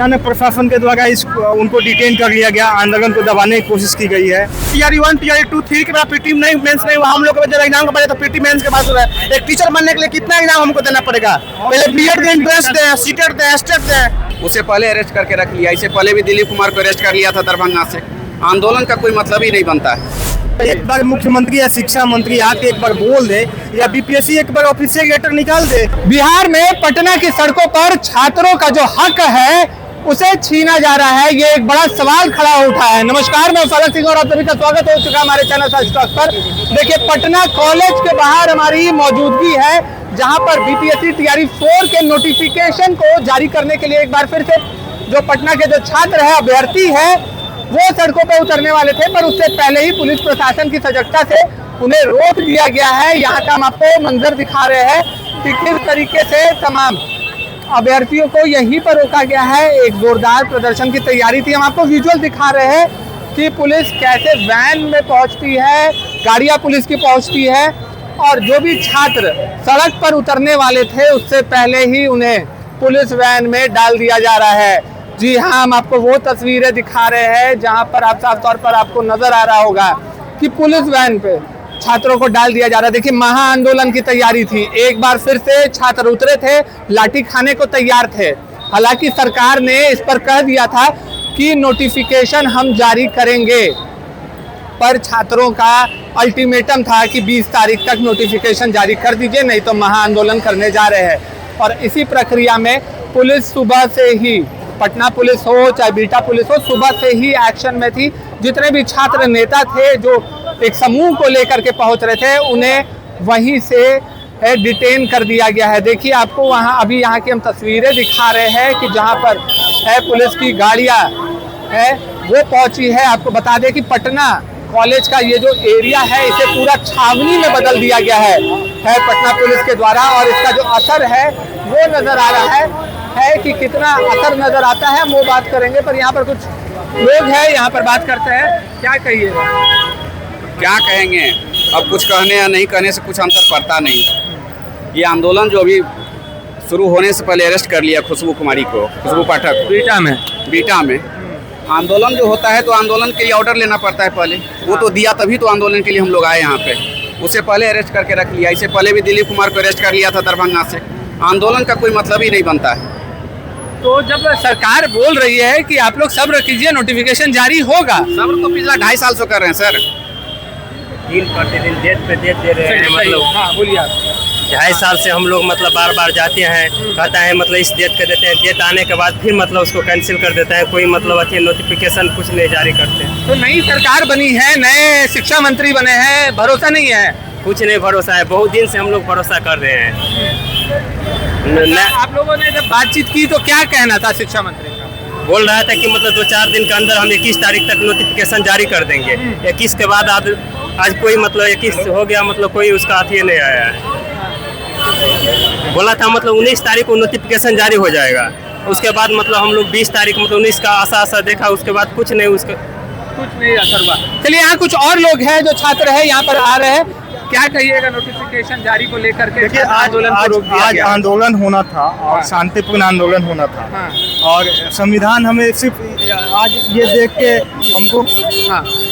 अचानक प्रशासन के द्वारा उनको डिटेन कर लिया गया, आंदोलन को दबाने की कोशिश की गई है। टीआरई 1, टीआरई 2, 3 के बाद पीटी नहीं, मेंस नहीं हुआ। हम लोग जब एग्जाम का पढ़े तो पीटी मेंस के पास हो रहा है। एक टीचर बनने के लिए कितना एग्जाम हमको देना पड़ेगा? पहले बीएड के एंट्रेंस दें, सीटेट दें, एस्टेट दें। उसे पहले अरेस्ट करके रख लिया, इससे पहले भी दिलीप कुमार को अरेस्ट कर लिया था दरभंगा से। आंदोलन का कोई मतलब ही नहीं बनता है। एक बार मुख्यमंत्री या शिक्षा मंत्री आके एक बार बोल दे, या बीपीएससी एक बार ऑफिशियल लेटर निकाल दे। बिहार में पटना की सड़कों पर छात्रों का जो हक है उसे छीना जा रहा है, ये एक बड़ा सवाल खड़ा उठा है। नमस्कार, मैं सागर सिंह और आप सभी का स्वागत हो चुका है हमारे चैनल सच टॉक पर। देखिए, पटना कॉलेज के बाहर हमारी मौजूदगी है, जहां पर बीपीएससी टीआरई 4 के नोटिफिकेशन को जारी करने के लिए एक बार फिर से जो पटना के जो छात्र है, अभ्यर्थी है, वो सड़कों पर उतरने वाले थे, पर उससे पहले ही पुलिस प्रशासन की सजगता से उन्हें रोक दिया गया है। यहाँ का हम आपको मंजर दिखा रहे हैं कि किस तरीके से तमाम अभ्यर्थियों को यहीं पर रोका गया है। एक जोरदार प्रदर्शन की तैयारी थी। हम आपको विजुअल दिखा रहे हैं कि पुलिस कैसे वैन में पहुंचती है, गाड़ियां पुलिस की पहुंचती है, और जो भी छात्र सड़क पर उतरने वाले थे उससे पहले ही उन्हें पुलिस वैन में डाल दिया जा रहा है। जी हाँ, हम आपको वो तस्वीरें दिखा रहे हैं जहां पर आप साफ तौर पर आपको नजर आ रहा होगा कि पुलिस वैन पे छात्रों को डाल दिया जा रहा है। देखिए, महा आंदोलन की तैयारी थी, एक बार फिर से छात्र उतरे थे, लाठी खाने को तैयार थे। हालांकि सरकार ने इस पर कह दिया था कि नोटिफिकेशन हम जारी करेंगे, पर छात्रों का अल्टीमेटम था कि 20 तारीख तक नोटिफिकेशन जारी कर दीजिए, नहीं तो महा आंदोलन करने जा रहे हैं। और इसी प्रक्रिया में पुलिस सुबह से ही, पटना पुलिस हो चाहे बीटा पुलिस हो, सुबह से ही एक्शन में थी। जितने भी छात्र नेता थे जो एक समूह को लेकर के पहुंच रहे थे, उन्हें वहीं से डिटेन कर दिया गया है। देखिए, आपको वहां अभी यहाँ की हम तस्वीरें दिखा रहे हैं कि जहां पर पुलिस की गाड़ियां है वो पहुंची है। आपको बता दें कि पटना कॉलेज का ये जो एरिया है, इसे पूरा छावनी में बदल दिया गया है पटना पुलिस के द्वारा, और इसका जो असर है वो नजर आ रहा है कि कितना असर नजर आता है हम वो बात करेंगे। पर यहाँ पर कुछ लोग हैं, यहाँ पर बात करते हैं। क्या कहिएगा? क्या कहेंगे, अब कुछ कहने या नहीं कहने से कुछ अंतर पड़ता नहीं। ये आंदोलन जो अभी शुरू होने से पहले अरेस्ट कर लिया खुशबू कुमारी को, खुशबू पाठक बीटा में आंदोलन जो होता है तो आंदोलन के लिए ऑर्डर लेना पड़ता है पहले, वो तो दिया, तभी तो आंदोलन के लिए हम लोग आए यहाँ पे। उसे पहले अरेस्ट करके रख लिया, इससे पहले भी दिलीप कुमार को अरेस्ट कर लिया था दरभंगा से। आंदोलन का कोई मतलब ही नहीं बनता है। तो जब सरकार बोल रही है कि आप लोग सब्र कीजिए, नोटिफिकेशन जारी होगा, सब्र तो पिछला 2.5 साल से कर रहे हैं सर। दिन प्रतिदिन डेट पे डेट दे रहे हैं। मतलब हाँ, बोलिए आप। 2.5 साल से हम लोग मतलब बार बार जाते हैं, कहता है मतलब इस डेट पे देते हैं, डेट आने के बाद फिर मतलब उसको कैंसिल कर देते हैं। कोई मतलब अच्छी नोटिफिकेशन कुछ नहीं जारी करते हैं। तो नई सरकार बनी है, नए शिक्षा मंत्री बने हैं, भरोसा नहीं है? कुछ नहीं भरोसा है, बहुत दिन से हम लोग भरोसा कर रहे हैं। आप लोगों ने जब बातचीत की तो क्या कहना था शिक्षा मंत्री का? बोल रहा था कि मतलब 2-4 दिन के अंदर हम 21 तारीख तक नोटिफिकेशन जारी कर देंगे। 21 के बाद आज कोई मतलब 21 हो गया, मतलब कोई उसका हाथी नहीं आया है। बोला था मतलब 19 तारीख को नोटिफिकेशन जारी हो जाएगा। उसके बाद मतलब हम लोग 20 तारीख मतलब 19 का आशा देखा, उसके बाद कुछ नहीं असर हुआ। चलिए, यहाँ कुछ और लोग हैं जो छात्र हैं, यहाँ पर आ रहे हैं। क्या कहिएगा नोटिफिकेशन जारी को लेकर के? देखिए, आज आंदोलन होना था और शांतिपूर्ण आंदोलन होना था। हाँ। और संविधान हमें सिर्फ आज ये देख के हमको,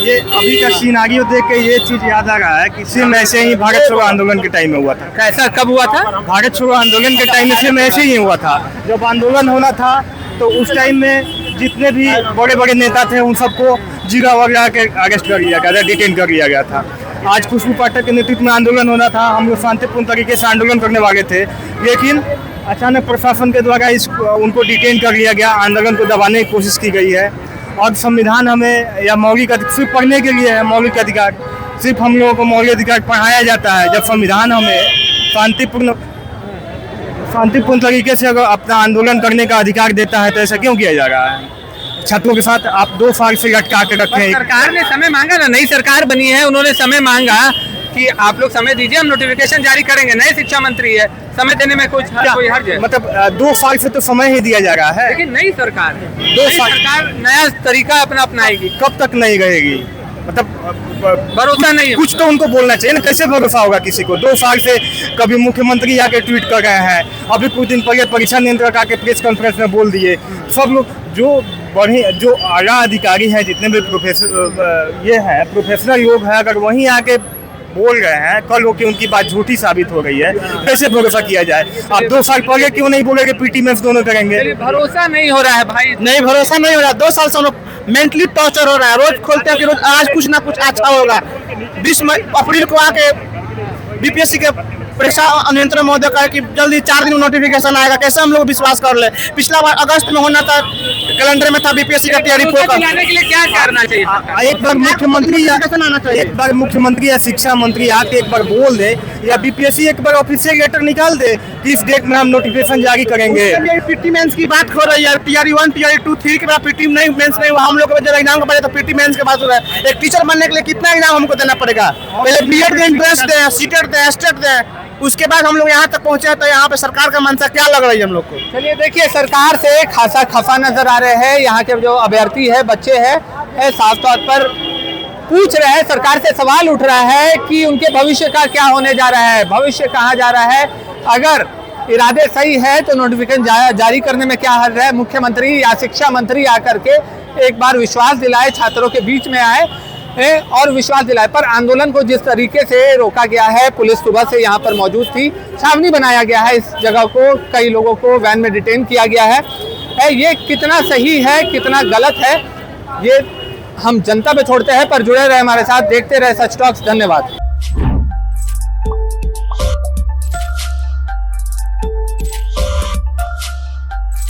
ये अभी का सिनेरियो देख के ये चीज याद आ रहा है कि सिर्फ ऐसे ही भारत छोड़ो आंदोलन के टाइम में हुआ था। कैसा, कब हुआ था? भारत छोड़ो आंदोलन के टाइम में सिर्फ ऐसे ही हुआ था। जब आंदोलन होना था तो उस टाइम में जितने भी बड़े बड़े नेता थे उन सबको जिला वगैरह के अरेस्ट कर लिया गया था, डिटेन कर लिया गया था। आज खुशबू पाठक के नेतृत्व में आंदोलन होना था, हम लोग शांतिपूर्ण तरीके से आंदोलन करने वाले थे, लेकिन अचानक प्रशासन के द्वारा उनको डिटेन कर लिया गया, आंदोलन को दबाने की कोशिश की गई है। और संविधान हमें या मौलिक सिर्फ पढ़ने के लिए है, मौलिक अधिकार सिर्फ हम लोगों को मौलिक अधिकार पढ़ाया जाता है। जब संविधान हमें शांतिपूर्ण तरीके से अगर अपना आंदोलन करने का अधिकार देता है तो ऐसा क्यों किया जा रहा है? छात्रों के साथ आप 2 साल से लटका के रखे हैं। सरकार ने समय मांगा ना, नई सरकार बनी है, उन्होंने समय मांगा कि आप लोग समय दीजिए, हम नोटिफिकेशन जारी करेंगे। नए शिक्षा मंत्री है, समय देने में कोई हर्ज है? मतलब 2 साल से तो समय ही दिया जा रहा है। लेकिन नई सरकार है, 2 साल सरकार नया तरीका अपनाएगी। कब तक नहीं रहेगी? मतलब भरोसा नहीं है। कुछ तो उनको बोलना चाहिए ना, कैसे भरोसा होगा किसी को? 2 साल से कभी मुख्यमंत्री आके ट्वीट कर रहे हैं, अभी कुछ दिन पहले परीक्षा नियंत्रक आके प्रेस कॉन्फ्रेंस में बोल दिए। सब लोग जो आला अधिकारी हैं, जितने भी प्रोफेशनल लोग हैं, अगर वहीं आके बोल रहे हैं कल हो कि उनकी बात झूठी साबित हो गई है, कैसे भरोसा किया जाए? आप 2 साल पहले क्यों नहीं बोले कि पीटी मेंस दोनों करेंगे? भरोसा नहीं हो रहा है भाई। नहीं, भरोसा नहीं हो रहा। 2 साल से हम लोग मेंटली टॉर्चर हो रहा है। रोज खोलते हैं कि रोज आज कुछ ना कुछ अच्छा होगा। 20 अप्रैल को आके बीपीएससी के परीक्षा नियंत्रण महोदय कहा कि जल्दी 4 दिन में नोटिफिकेशन आएगा। कैसे हम लोग विश्वास कर ले? पिछला बार अगस्त में होना था, कैलेंडर में था बीपीएससी का तैयारी भरोसा दिलाने के लिए क्या करना चाहिए? एक बार मुख्यमंत्री या शिक्षा मंत्री आके एक बार बोल दे, या बीपीएससी एक बार ऑफिशियल लेटर निकाल दे कि इस डेट में हम नोटिफिकेशन जारी करेंगे। पीटी मेंस की बात हो रही है। टीआरई 1, टीआरई 2, 3 के बाद पीटी नहीं मेंस नहीं हुआ। हम लोग जब एग्जाम का तो पीटी मेंस के बात हो रहा है। एक टीचर बनने के लिए कितना एग्जाम हमको देना पड़ेगा? पहले बीएड का एंट्रेंस दें, सीटेट दें, स्टेट दें, उसके बाद हम लोग यहाँ तक पहुँचे। तो यहाँ पे सरकार का मंशा क्या लग रही है हम लोग को? चलिए देखिए, सरकार से खासा खफा नजर आ रहे हैं यहाँ के जो अभ्यर्थी है, बच्चे हैं, साफ तौर पर पूछ रहे हैं। सरकार से सवाल उठ रहा है कि उनके भविष्य का क्या होने जा रहा है, भविष्य कहाँ जा रहा है। अगर इरादे सही है तो नोटिफिकेशन जारी करने में क्या हर्ज है? मुख्यमंत्री या शिक्षा मंत्री आकर के एक बार विश्वास दिलाए, छात्रों के बीच में आए और विश्वास दिलाए। पर आंदोलन को जिस तरीके से रोका गया है, पुलिस सुबह से यहाँ पर मौजूद थी, छावनी बनाया गया है इस जगह को, कई लोगों को वैन में डिटेन किया गया है। ये कितना सही है, कितना गलत है, ये हम जनता पे छोड़ते हैं। पर जुड़े रहे हमारे साथ, देखते रहे सच टॉक्स। धन्यवाद।